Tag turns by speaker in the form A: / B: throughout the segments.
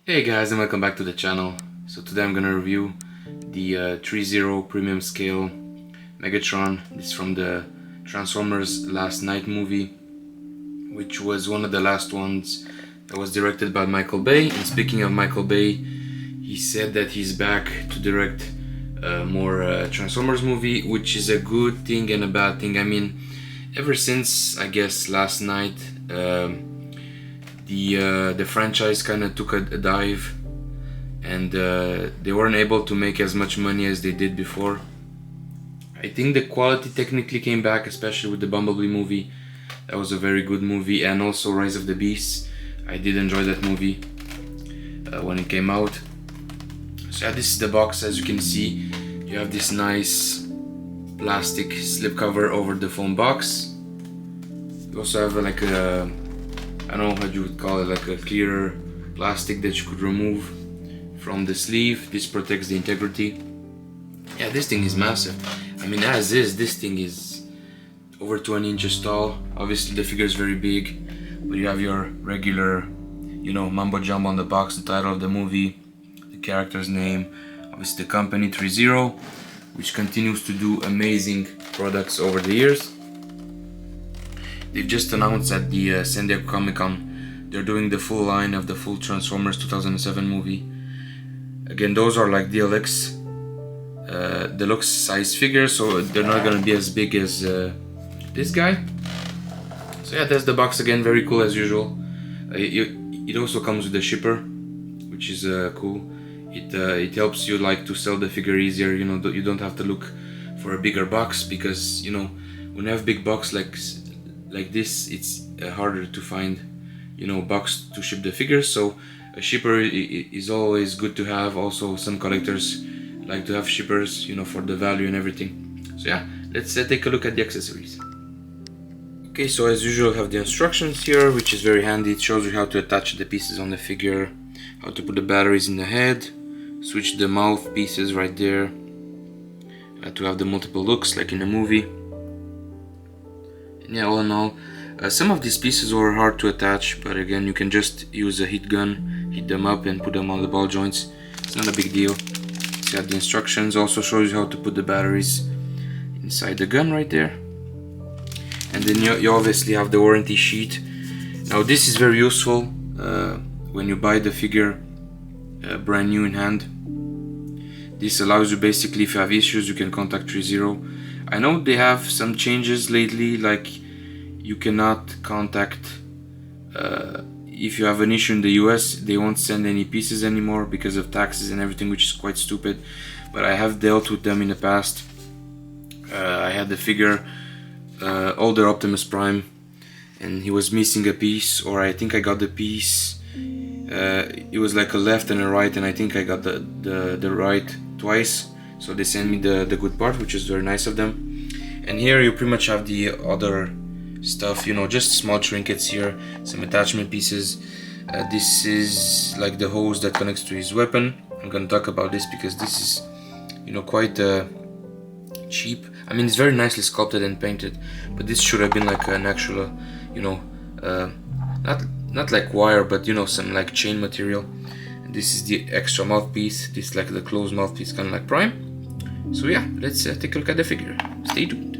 A: Hey guys, and welcome back to the channel. So today I'm gonna review the ThreeZero premium scale Megatron. This is from the Transformers Last Night movie, which was one of the last ones that was directed by Michael Bay. And speaking of Michael Bay, he said that he's back to direct more Transformers movie, which is a good thing and a bad thing. I mean, ever since I guess Last Night, the franchise kind of took a dive, and they weren't able to make as much money as they did before. I think the quality technically came back, especially with the Bumblebee movie. That was a very good movie, and also Rise of the Beasts. I did enjoy that movie when it came out. So yeah, this is the box. As you can see, you have this nice plastic slipcover over the foam box. You also have like a, I don't know how you would call it, like a clear plastic that you could remove from the sleeve. This protects the integrity. Yeah, this thing is massive. I mean, as is, this thing is over 20 inches tall. Obviously the figure is very big, but you have your regular, you know, mumbo jumbo on the box, the title of the movie, the character's name, obviously the company ThreeZero, which continues to do amazing products over the years. They've just announced at the San Diego Comic-Con they're doing the full line of the full Transformers 2007 movie. Again, those are like deluxe size figures, so they're not gonna be as big as this guy. So yeah, that's the box again, very cool as usual. It also comes with a shipper, which is cool. It helps you like to sell the figure easier. You know, you don't have to look for a bigger box, because you know, when you have big box like this, it's harder to find, you know, box to ship the figures. So a shipper is always good to have. Also, some collectors like to have shippers, you know, for the value and everything. So yeah, let's take a look at the accessories. Okay, so as usual, have the instructions here, which is very handy. It shows you how to attach the pieces on the figure, how to put the batteries in the head, switch the mouth pieces right there, to have the multiple looks like in the movie. And yeah, all in all, some of these pieces were hard to attach, but again, you can just use a heat gun, heat them up and put them on the ball joints. It's not a big deal. So you have the instructions, also shows you how to put the batteries inside the gun right there. And then you obviously have the warranty sheet. Now this is very useful when you buy the figure brand new in hand. This allows you, basically, if you have issues, you can contact ThreeZero. I know they have some changes lately, like you cannot contact, if you have an issue in the US, they won't send any pieces anymore because of taxes and everything, which is quite stupid. But I have dealt with them in the past. I had the figure, older Optimus Prime, and he was missing a piece, or I think I got the piece. It was like a left and a right, and I think I got the right twice. So they sent me the good part, which is very nice of them. And here you pretty much have the other stuff, you know, just small trinkets here, some attachment pieces. This is like the hose that connects to his weapon. I'm gonna talk about this because this is, you know, quite cheap. I mean, it's very nicely sculpted and painted, but this should have been like an actual, you know, not like wire, but you know, some like chain material. And this is the extra mouthpiece. This is like the closed mouthpiece, kind of like Prime. So yeah, let's take a look at the figure. Stay tuned.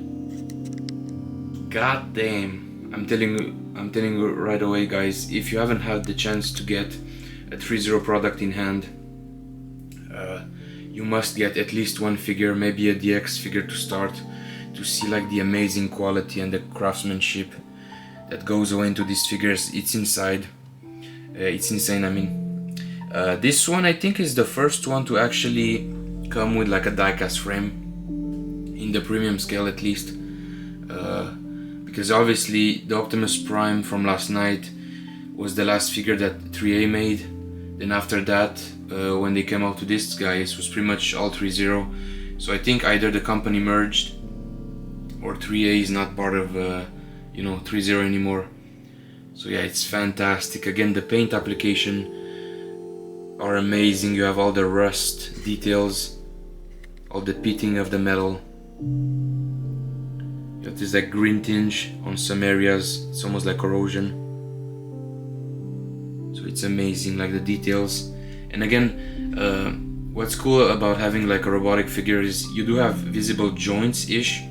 A: God damn, I'm telling you right away, guys, if you haven't had the chance to get a ThreeZero product in hand, you must get at least one figure, maybe a DX figure to start, to see like the amazing quality and the craftsmanship that goes away into these figures. It's inside. It's insane. I mean, this one I think is the first one to actually come with like a die-cast frame in the premium scale, at least, because obviously the Optimus Prime from Last Night was the last figure that ThreeA made. Then after that, when they came out to this guy, it was pretty much all ThreeZero. So I think either the company merged, or ThreeA is not part of you know, ThreeZero anymore. So yeah, it's fantastic. Again, the paint application are amazing. You have all the rust details, all the pitting of the metal. You have this like green tinge on some areas. It's almost like corrosion. So it's amazing, like the details. And again, what's cool about having like a robotic figure is you do have visible joints ish,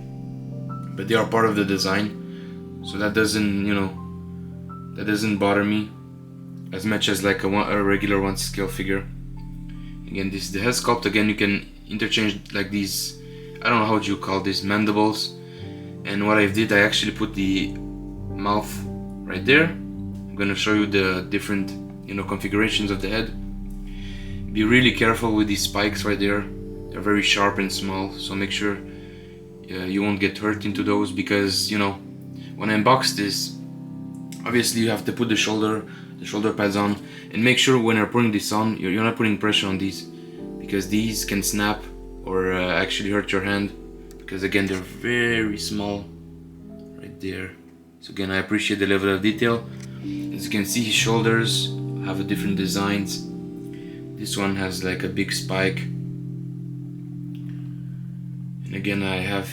A: but they are part of the design, so that doesn't, you know, that doesn't bother me as much as like a regular 1/scale figure. Again, this is the head sculpt. Again, you can interchange like these, I don't know how you call these, mandibles. And what I did, I actually put the mouth right there. I'm gonna show you the different, you know, configurations of the head. Be really careful with these spikes right there. They're very sharp and small, so make sure you won't get hurt into those, because, you know, when I unbox this, obviously you have to put the shoulder pads on, and make sure when you're putting this on, you're not putting pressure on these, because these can snap or actually hurt your hand, because again they're very small right there. So again, I appreciate the level of detail. As you can see, his shoulders have a different designs. This one has like a big spike, and again I have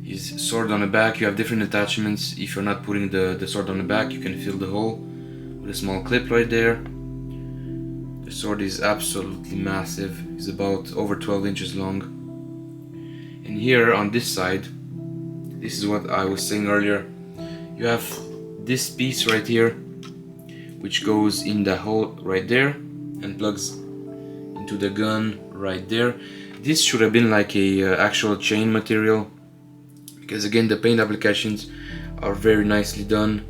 A: his sword on the back. You have different attachments. If you're not putting the sword on the back, you can fill the hole with a small clip right there. The sword is absolutely massive. It's about over 12 inches long. And here on this side, this is what I was saying earlier, you have this piece right here, which goes in the hole right there and plugs into the gun right there. This should have been like a actual chain material, because again the paint applications are very nicely done,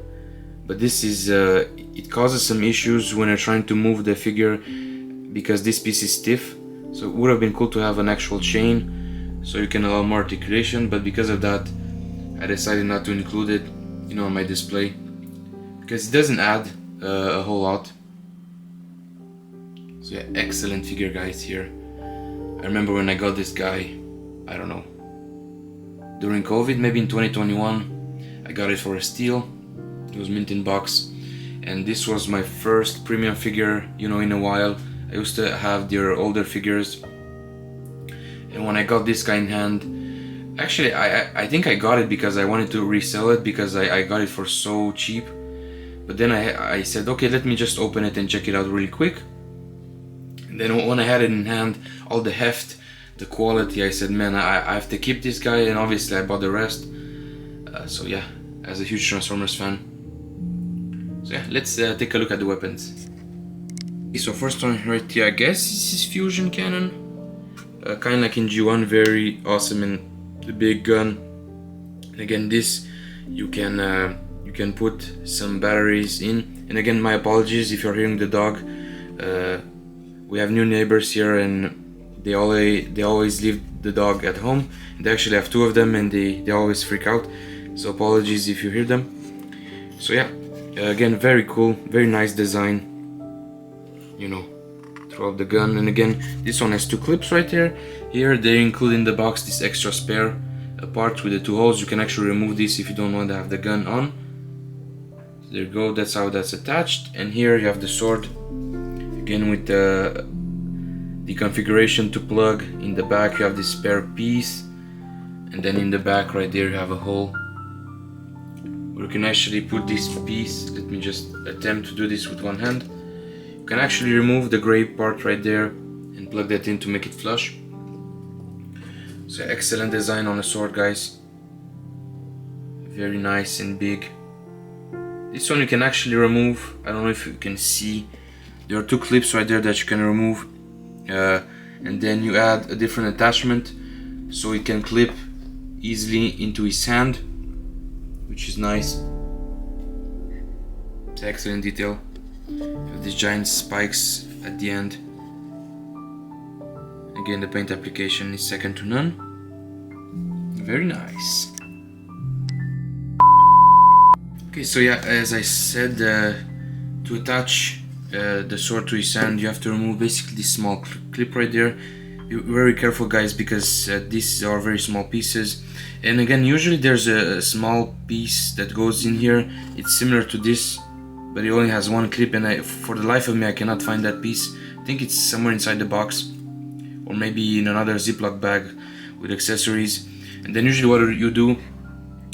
A: but this is it causes some issues when you're trying to move the figure, because this piece is stiff. So it would have been cool to have an actual chain so you can allow more articulation, but because of that I decided not to include it, you know, on my display, because it doesn't add a whole lot. So yeah, excellent figure guys here. I remember when I got this guy, I don't know, during COVID, maybe in 2021, I got it for a steal. It was mint in box, and this was my first premium figure, you know, in a while. I used to have their older figures, and when I got this guy in hand, actually I think I got it because I wanted to resell it, because I got it for so cheap. But then I said, okay, let me just open it and check it out really quick. And then when I had it in hand, all the heft, the quality, I said, man, I have to keep this guy, and obviously I bought the rest. So yeah, as a huge Transformers fan. So yeah, let's take a look at the weapons. Okay, so first one right here, I guess this is fusion cannon. Kind of like in G1, very awesome, and the big gun. And again, this you can put some batteries in. And again, my apologies if you're hearing the dog. We have new neighbors here, and they always leave the dog at home. They actually have two of them, and they always freak out. So apologies if you hear them. So yeah, again, very cool, very nice design, you know, throughout the gun. And again, this one has two clips right here. Here they include in the box this extra spare part with the two holes. You can actually remove this if you don't want to have the gun on. So there you go, that's how that's attached. And here you have the sword, again with the configuration to plug. In the back you have this spare piece, and then in the back right there you have a hole where you can actually put this piece. Let me just attempt to do this with one hand. You can actually remove the gray part right there and plug that in to make it flush. So excellent design on the sword guys, very nice and big. This one you can actually remove. I don't know if you can see, there are two clips right there that you can remove. And then you add a different attachment so it can clip easily into his hand, which is nice. It's excellent detail. You have these giant spikes at the end. Again, the paint application is second to none. Very nice. Okay, so yeah, as I said, to attach the sword to his hand, you have to remove basically this small clip right there. You're very careful guys, because these are very small pieces. And again, usually there's a small piece that goes in here. It's similar to this, but it only has one clip, and for the life of me I cannot find that piece. I think it's somewhere inside the box, or maybe in another Ziploc bag with accessories. And then usually what you do,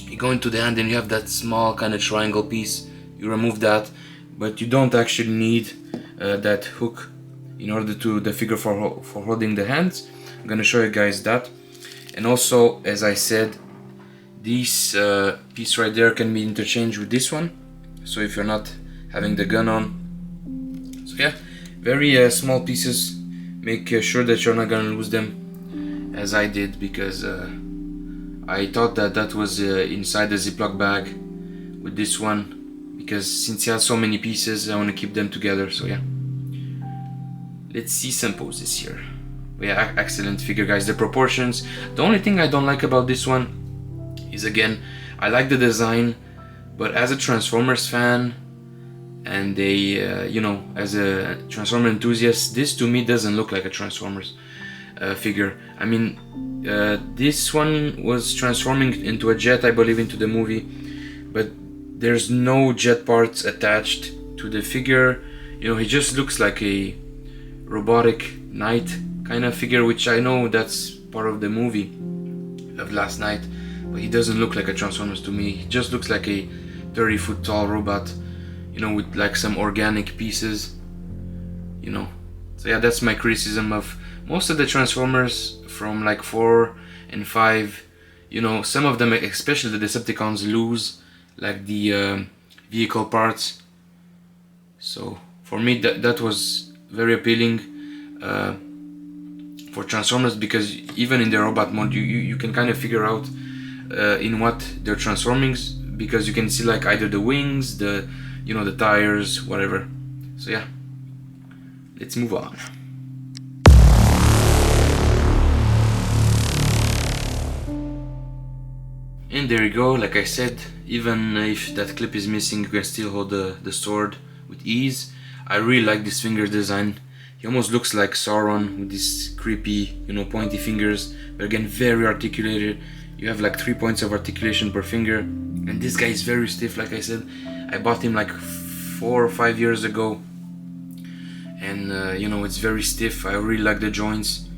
A: you go into the hand and you have that small kind of triangle piece. You remove that, but you don't actually need that hook in order to the figure for holding the hands. I'm gonna show you guys that. And also, as I said, this piece right there can be interchanged with this one, so if you're not having the gun on. So yeah, very small pieces. Make sure that you're not gonna lose them, as I did, because I thought that was inside the Ziploc bag with this one, because since he has so many pieces, I want to keep them together. So yeah, let's see some poses here. Yeah, excellent figure, guys. The proportions. The only thing I don't like about this one is, again, I like the design, but as a Transformers fan and you know, as a Transformer enthusiast, this to me doesn't look like a Transformers figure. I mean, this one was transforming into a jet, I believe, into the movie, but there's no jet parts attached to the figure. You know, he just looks like a robotic knight kind of figure, which I know that's part of the movie of last night, but he doesn't look like a Transformers to me. He just looks like a 30-foot tall robot, you know, with like some organic pieces, you know. So yeah, that's my criticism of most of the Transformers from like 4 and 5. You know, some of them, especially the Decepticons, lose like the vehicle parts. So for me, that was very appealing for Transformers, because even in the robot mode, you can kind of figure out in what they're transforming, because you can see like either the wings, the, you know, the tires, whatever. So yeah, let's move on. And there you go. Like I said, even if that clip is missing, you can still hold the sword with ease. I really like this finger design. He almost looks like Sauron with these creepy, you know, pointy fingers, but again, very articulated. You have like 3 points of articulation per finger, and this guy is very stiff. Like I said, I bought him like 4 or 5 years ago, and you know, it's very stiff. I really like the joints.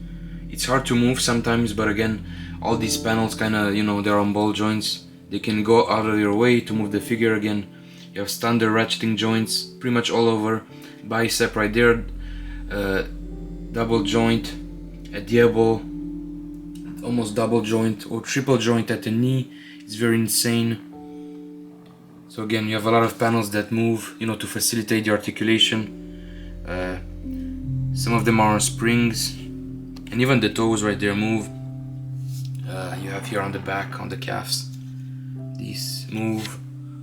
A: It's hard to move sometimes, but again, all these panels kind of, you know, they're on ball joints. They can go out of your way to move the figure. Again, you have standard ratcheting joints pretty much all over. Bicep right there, double joint at the elbow, almost double joint or triple joint at the knee. It's very insane. So again, you have a lot of panels that move, you know, to facilitate the articulation. Some of them are on springs, and even the toes right there move. You have here on the back, on the calves, these move.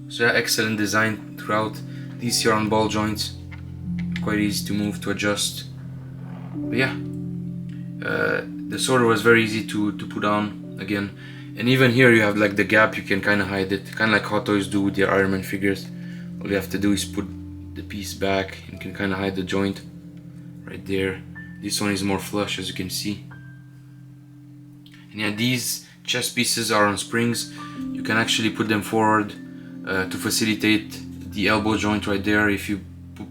A: So yeah, excellent design throughout. These here on ball joints, quite easy to move, to adjust. But yeah, the sword was very easy to put on again. And even here you have like the gap, you can kind of hide it, kind of like Hot Toys do with their Iron Man figures. All you have to do is put the piece back and you can kind of hide the joint right there. This one is more flush, as you can see. And yeah, these chest pieces are on springs. You can actually put them forward to facilitate the elbow joint right there if you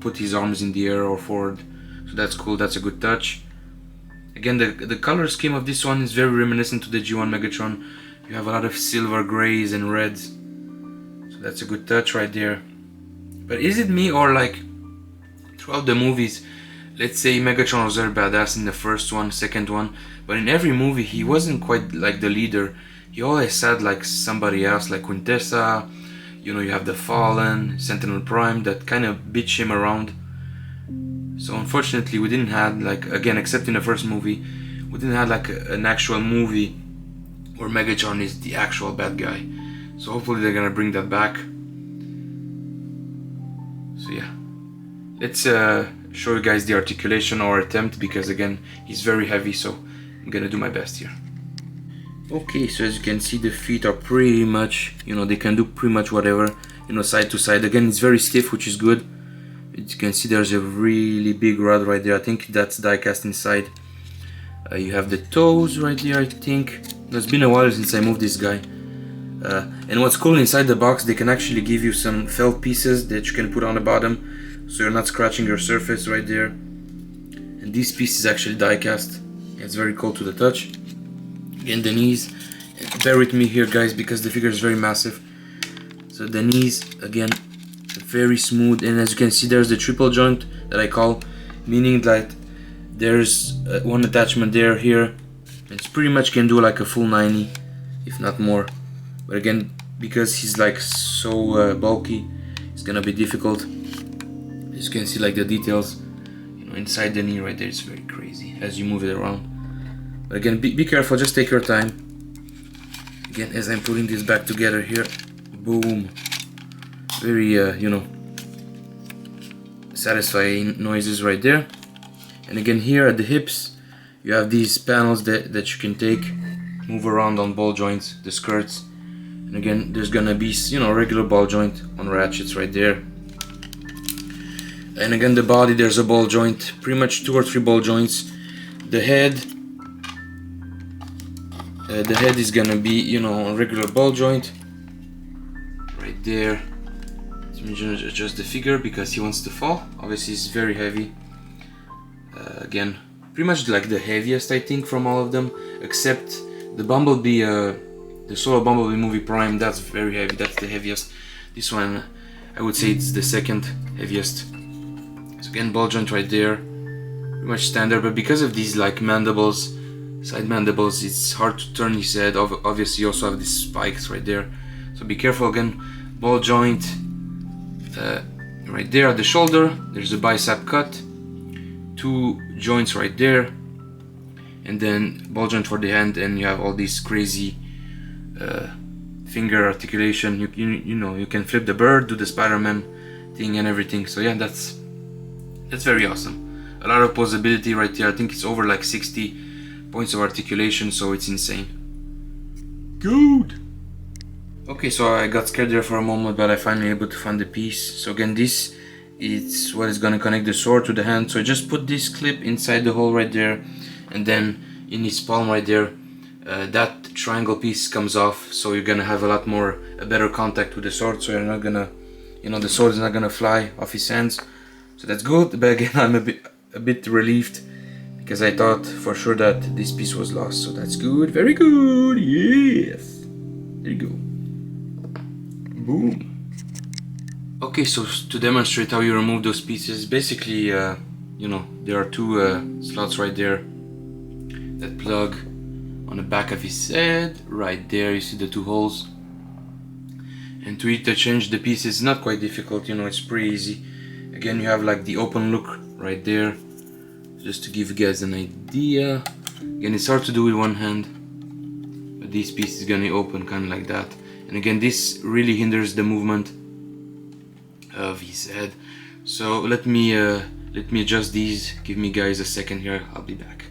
A: put his arms in the air or forward. So that's cool, that's a good touch. Again, the color scheme of this one is very reminiscent to the G1 Megatron. You have a lot of silver, grays and reds. So that's a good touch right there. But is it me, or like throughout the movies, let's say Megatron was very badass in the first one, second one, but in every movie he wasn't quite like the leader. He always had like somebody else, like Quintessa, you know, you have the Fallen, Sentinel Prime, that kind of bitch him around. So unfortunately we didn't have, like, again, except in the first movie, we didn't have like an actual movie where Megatron is the actual bad guy. So hopefully they're gonna bring that back. So yeah, let's show you guys the articulation or attempt, because again, he's very heavy, so I'm gonna do my best here. Okay, so as you can see, the feet are pretty much, you know, they can do pretty much whatever, you know, side to side. Again, it's very stiff, which is good. As you can see, there's a really big rod right there. I think that's die cast inside. You have the toes right there, I think. It's been a while since I moved this guy. And what's cool, inside the box, they can actually give you some felt pieces that you can put on the bottom, so you're not scratching your surface right there. And this piece is actually die cast. It's very cool to the touch. Again, the knees, bear with me here guys, because the figure is very massive. So the knees, again, very smooth, and as you can see, there's the triple joint that I call, meaning that There's one attachment here. It's pretty much can do like a full 90, if not more. But again, because he's like so bulky, it's gonna be difficult. As you can see, like the details, you know, inside the knee right there, it's very crazy as you move it around. But again, be careful, just take your time. Again, as I'm putting this back together here, boom. Very, you know, satisfying noises right there. And again, here at the hips, you have these panels that you can take, move around on ball joints, the skirts. And again, there's gonna be, you know, regular ball joint on ratchets right there. And again, the body, there's a ball joint, pretty much 2 or 3 ball joints. The head is gonna be, you know, a regular ball joint right there. Let me just adjust the figure because he wants to fall. Obviously, it's very heavy. Again, pretty much like the heaviest, I think, from all of them, except the Bumblebee, the Solo Bumblebee Movie Prime. That's very heavy. That's the heaviest. This one, I would say it's the second heaviest. So again, ball joint right there, pretty much standard. But because of these like mandibles, side mandibles, it's hard to turn his head. Obviously, you also have these spikes right there. So be careful. Again, ball joint right there at the shoulder. There's a bicep cut. 2 joints right there, and then ball joint for the hand, and you have all these crazy finger articulation. You know, you can flip the bird, do the Spider-Man thing and everything. So yeah, that's very awesome. A lot of posability right there. I think it's over like 60 points of articulation, so it's insane. Good. Okay, so I got scared there for a moment, but I finally able to find the piece. So again, this it's what is gonna connect the sword to the hand. So I just put this clip inside the hole right there, and then in his palm right there, that triangle piece comes off. So you're gonna have a better contact with the sword. So you're not gonna, you know, the sword is not gonna fly off his hands. So that's good. But again, I'm a bit relieved because I thought for sure that this piece was lost. So that's good, very good. Yes, there you go. Boom. Okay, so to demonstrate how you remove those pieces, basically, you know, there are 2 slots right there that plug on the back of his head. Right there, you see the 2 holes. And to interchange the pieces is not quite difficult, you know, it's pretty easy. Again, you have like the open look right there, just to give you guys an idea. Again, it's hard to do with one hand, but this piece is gonna open kind of like that. And again, this really hinders the movement of his head. So let me adjust these. Give me guys a second here, I'll be back.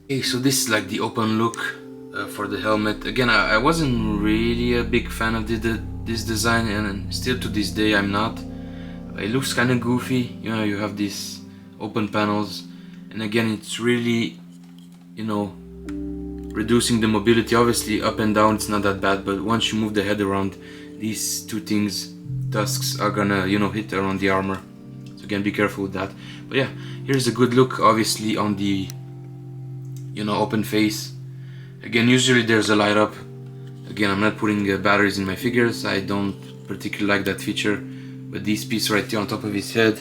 A: Okay, so this is like the open look for the helmet. Again, I wasn't really a big fan of this design, and still to this day I'm not. It looks kind of goofy, you know, you have these open panels, and again it's really, you know, reducing the mobility. Obviously up and down it's not that bad, but once you move the head around, these 2 things, tusks, are gonna, you know, hit around the armor. So again, be careful with that. But yeah, here's a good look, obviously, on the, you know, open face. Again, usually there's a light up. Again, I'm not putting batteries in my figures. I don't particularly like that feature. But this piece right here on top of his head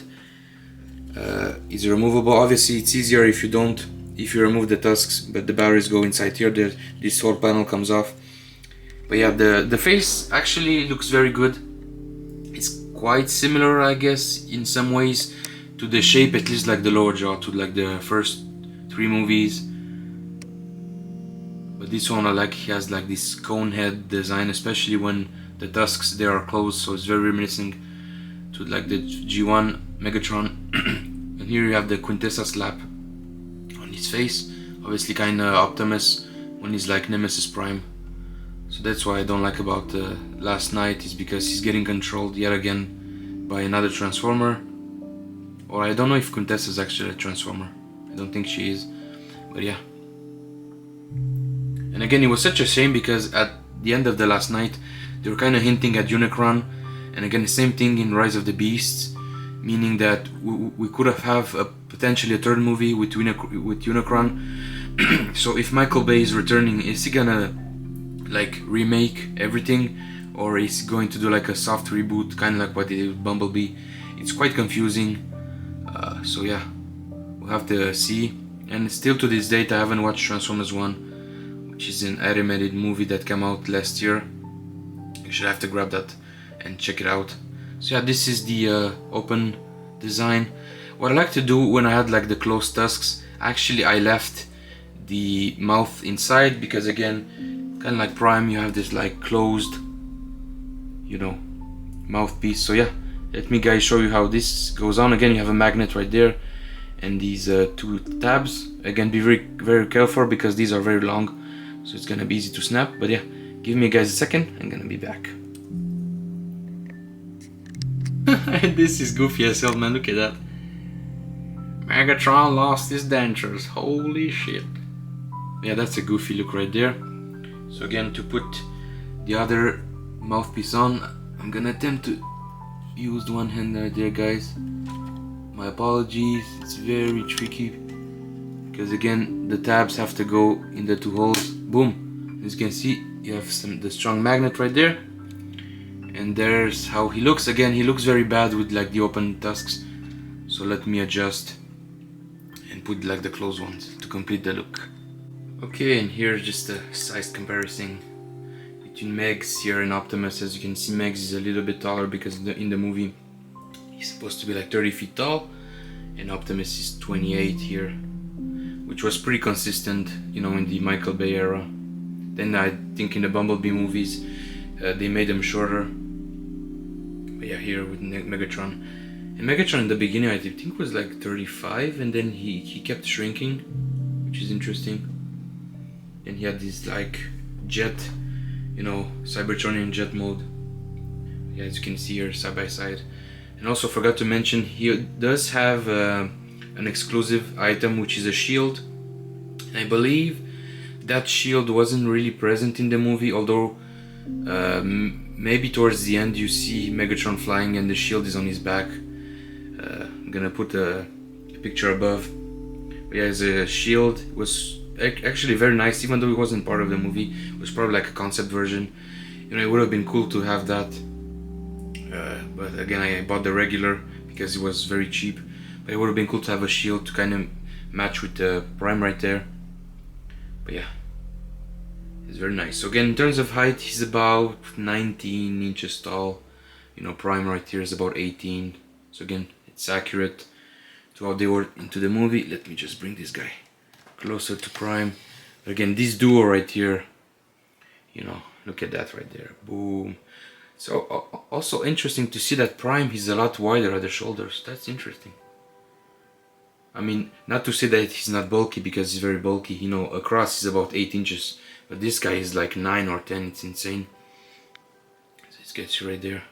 A: is removable. Obviously, it's easier if you remove the tusks, but the batteries go inside here. This whole panel comes off. But yeah, the face actually looks very good. It's quite similar, I guess, in some ways to the shape, at least like the lower jaw, to like the first 3 movies. But this one, I like, he has like this cone head design, especially when the tusks they are closed, so it's very reminiscent to like the G1 Megatron. And here you have the Quintessa slap on his face, obviously kinda Optimus when he's like Nemesis Prime. So that's why I don't like about Last Night, is because he's getting controlled yet again by another Transformer. Or I don't know if Quintessa is actually a Transformer. I don't think she is, but yeah. And again, it was such a shame because at the end of the Last Night they were kind of hinting at Unicron, and again the same thing in Rise of the Beasts, meaning that we could have potentially a 3rd movie with Unicron. So if Michael Bay is returning, is he gonna like remake everything, or is he going to do like a soft reboot, kind of like what they did with Bumblebee? It's quite confusing. So yeah, we'll have to see. And still to this date I haven't watched Transformers 1, which is an animated movie that came out last year. You should have to grab that and check it out. So yeah, this is the open design. What I like to do when I had like the closed tusks, actually I left the mouth inside, because again, kind of like Prime, you have this like closed, you know, mouthpiece. So yeah, let me guys show you how this goes on. Again, you have a magnet right there and these two tabs. Again, be very careful because these are very long, so it's gonna be easy to snap. But yeah, give me guys a second, I'm gonna be back. This is goofy as hell, man, look at that. Megatron lost his dentures, holy shit. Yeah, that's a goofy look right there. So again, to put the other mouthpiece on, I'm gonna attempt to use the one hand right there, guys. My apologies, it's very tricky because again the tabs have to go in the two holes. Boom, as you can see, you have the strong magnet right there, and there's how he looks. Again, he looks very bad with like the open tusks, so let me adjust and put like the closed ones to complete the look. Okay, and here's just a size comparison between Megs here and Optimus. As you can see, Megs is a little bit taller because in the movie he's supposed to be like 30 feet tall, and Optimus is 28 here, which was pretty consistent, you know, in the Michael Bay era. Then I think in the Bumblebee movies they made them shorter. But yeah, here with Megatron. And Megatron in the beginning I think was like 35, and then he kept shrinking, which is interesting. And he had this like jet, you know, Cybertronian jet mode. Yeah, as you can see here, side by side. And also forgot to mention, he does have an exclusive item, which is a shield. And I believe that shield wasn't really present in the movie, although maybe towards the end you see Megatron flying and the shield is on his back. I'm gonna put a picture above. But yeah, the shield was actually very nice, even though it wasn't part of the movie. It was probably like a concept version. You know, it would have been cool to have that. But again, I bought the regular because it was very cheap. But it would have been cool to have a shield to kind of match with the Prime right there. But yeah, it's very nice. So again, in terms of height, he's about 19 inches tall. You know, Prime right here is about 18. So again, it's accurate to how they were into the movie. Let me just bring this guy closer to Prime. But again, this duo right here, you know, look at that right there. Boom. So also interesting to see that Prime, he's a lot wider at the shoulders. That's interesting. I mean, not to say that he's not bulky, because he's very bulky. You know, across is about 8 inches, but this guy is like 9 or 10. It's insane. So this gets you right there.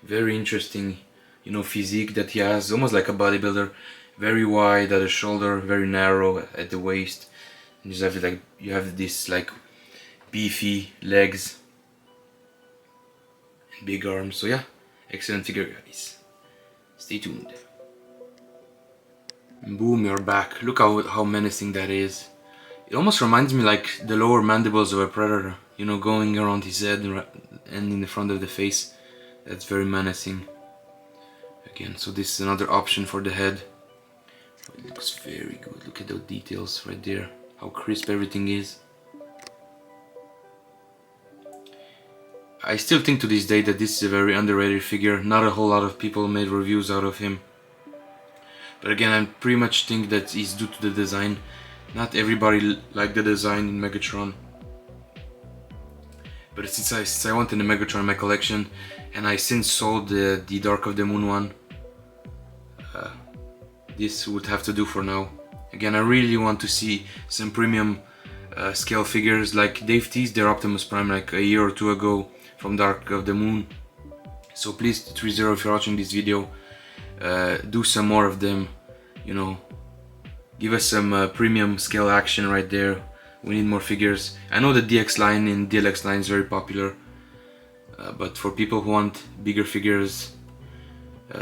A: Very interesting, you know, physique that he has, almost like a bodybuilder. Very wide at the shoulder, very narrow at the waist. And you have like, you have this like beefy legs. Big arms. So yeah, excellent figure, guys. Stay tuned. And boom, you're back. Look how menacing that is. It almost reminds me like the lower mandibles of a predator, you know, going around his head and in the front of the face. That's very menacing. Again, so this is another option for the head. It looks very good. Look at those details right there, how crisp everything is. I still think to this day that this is a very underrated figure. Not a whole lot of people made reviews out of him. But again, I pretty much think that he's due to the design. Not everybody liked the design in Megatron. But since I wanted the Megatron in my collection, and I since sold the Dark of the Moon one, this would have to do for now. Again, I really want to see some premium scale figures. Like Dave teased their Optimus Prime like a year or two ago from Dark of the Moon. So please, ThreeZero, if you're watching this video, do some more of them. You know, give us some premium scale action right there. We need more figures. I know the DX line and DLX line is very popular, but for people who want bigger figures,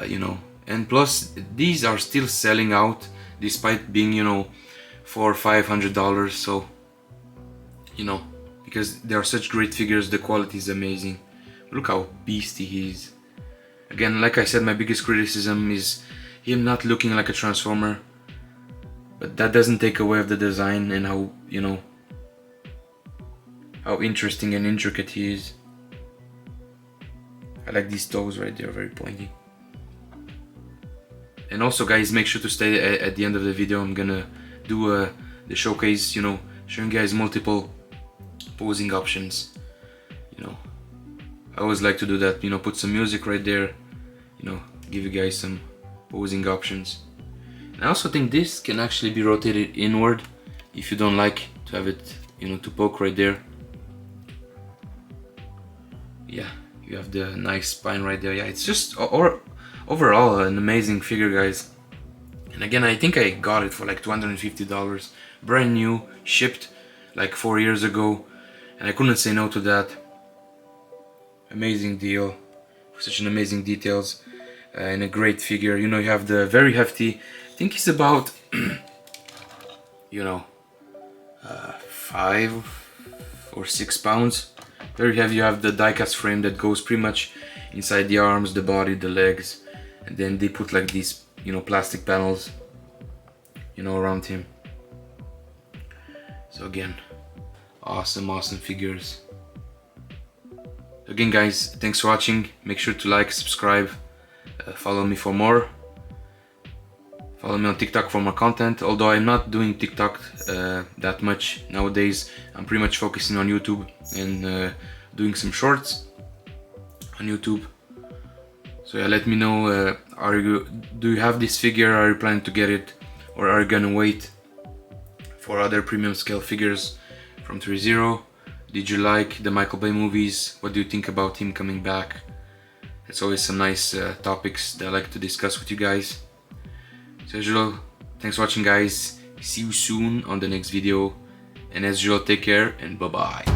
A: you know, and plus these are still selling out despite being, you know, $400 or $500. So, you know, because they are such great figures, the quality is amazing. Look how beastie he is. Again, like I said, my biggest criticism is him not looking like a Transformer, but that doesn't take away of the design and how, you know, how interesting and intricate he is. I like these toes right there, very pointy. And also guys, make sure to stay at the end of the video. I'm gonna do the showcase, you know, showing you guys multiple posing options. You know, I always like to do that, you know, put some music right there, you know, give you guys some posing options. And I also think this can actually be rotated inward if you don't like to have it, you know, to poke right there. Yeah, you have the nice spine right there. Yeah, it's just overall an amazing figure, guys. And again, I think I got it for like $250, brand new, shipped like 4 years ago, and I couldn't say no to that. Amazing deal, such an amazing details, and a great figure. You know, you have the very hefty, I think he's about you know, 5 or 6 pounds. Very heavy. You have the die-cast frame that goes pretty much inside the arms, the body, the legs, and then they put like these, you know, plastic panels, you know, around him. So again, awesome figures. Again guys, thanks for watching. Make sure to like, subscribe, follow me for more. Follow me on TikTok for more content, although I'm not doing TikTok that much nowadays. I'm pretty much focusing on YouTube and doing some shorts on YouTube. So yeah, let me know, do you have this figure, are you planning to get it, or are you gonna wait for other premium scale figures from ThreeZero? Did you like the Michael Bay movies? What do you think about him coming back? It's always some nice topics that I like to discuss with you guys. So as usual, thanks for watching guys, see you soon on the next video, and as usual, take care and bye bye.